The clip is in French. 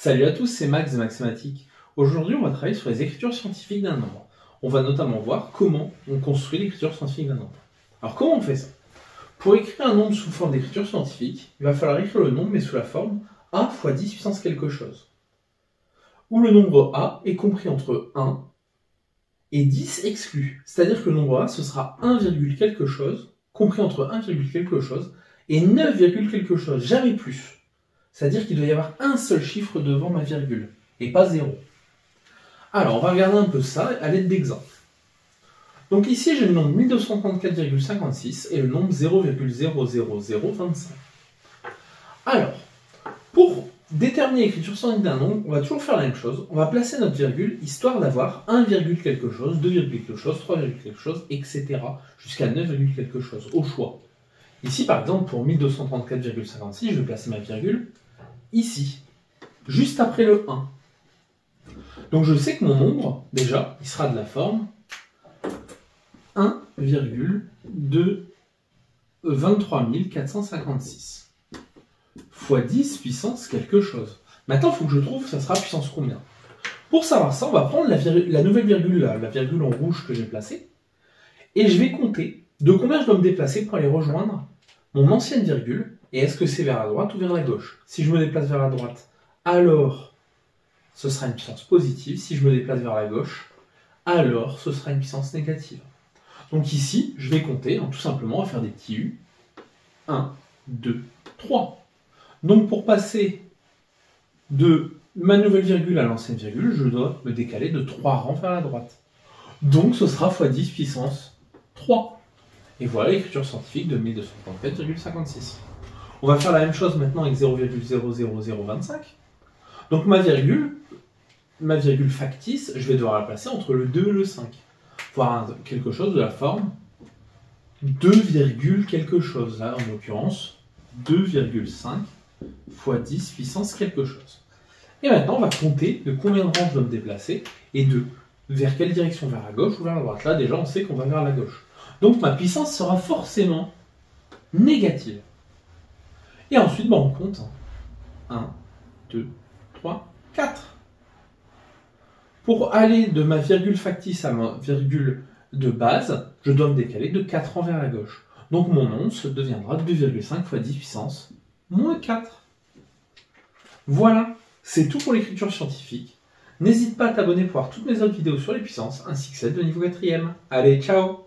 Salut à tous, c'est Max de Maxématique. Aujourd'hui, on va travailler sur les écritures scientifiques d'un nombre. On va notamment voir comment on construit l'écriture scientifique d'un nombre. Alors, comment on fait ça? Pour écrire un nombre sous forme d'écriture scientifique, il va falloir écrire le nombre, mais sous la forme a fois 10 puissance quelque chose. Où le nombre a est compris entre 1 et 10 exclus. C'est-à-dire que le nombre a, ce sera 1, quelque chose, compris entre 1, quelque chose, et 9, quelque chose, jamais plus. C'est-à-dire qu'il doit y avoir un seul chiffre devant ma virgule, et pas 0. Alors, on va regarder un peu ça à l'aide d'exemples. Donc ici, j'ai le nombre 1234,56 et le nombre 0,00025. Alors, pour déterminer l'écriture scientifique d'un nombre, on va toujours faire la même chose. On va placer notre virgule, histoire d'avoir 1, quelque chose, 2, quelque chose, 3, quelque chose, etc. jusqu'à 9, quelque chose, au choix. Ici, par exemple, pour 1234,56, je vais placer ma virgule ici, juste après le 1. Donc je sais que mon nombre, déjà, il sera de la forme 1,23 fois 10 puissance quelque chose. Maintenant, il faut que je trouve, ça sera puissance combien. Pour savoir ça, on va prendre la nouvelle virgule là, la virgule en rouge que j'ai placée, et je vais compter de combien je dois me déplacer pour aller rejoindre mon ancienne virgule, et est-ce que c'est vers la droite ou vers la gauche? Si je me déplace vers la droite, alors ce sera une puissance positive. Si je me déplace vers la gauche, alors ce sera une puissance négative. Donc ici, je vais compter, tout simplement, on va faire des petits U. 1, 2, 3. Donc pour passer de ma nouvelle virgule à l'ancienne virgule, je dois me décaler de 3 rangs vers la droite. Donc ce sera x 10 puissance 3. Et voilà l'écriture scientifique de 1234,56. On va faire la même chose maintenant avec 0,00025. Donc ma virgule factice, je vais devoir la placer entre le 2 et le 5. Voir quelque chose de la forme 2, quelque chose. Là, en l'occurrence, 2,5 fois 10 puissance quelque chose. Et maintenant, on va compter de combien de rangs je dois me déplacer et vers quelle direction, vers la gauche ou vers la droite. Là, déjà, on sait qu'on va vers la gauche. Donc, ma puissance sera forcément négative. Et ensuite, on compte 1, 2, 3, 4. Pour aller de ma virgule factice à ma virgule de base, je dois me décaler de 4 rangs vers la gauche. Donc mon once deviendra 2,5 fois 10 puissance moins 4. Voilà, c'est tout pour l'écriture scientifique. N'hésite pas à t'abonner pour voir toutes mes autres vidéos sur les puissances, ainsi que celle de niveau 4e. Allez, ciao!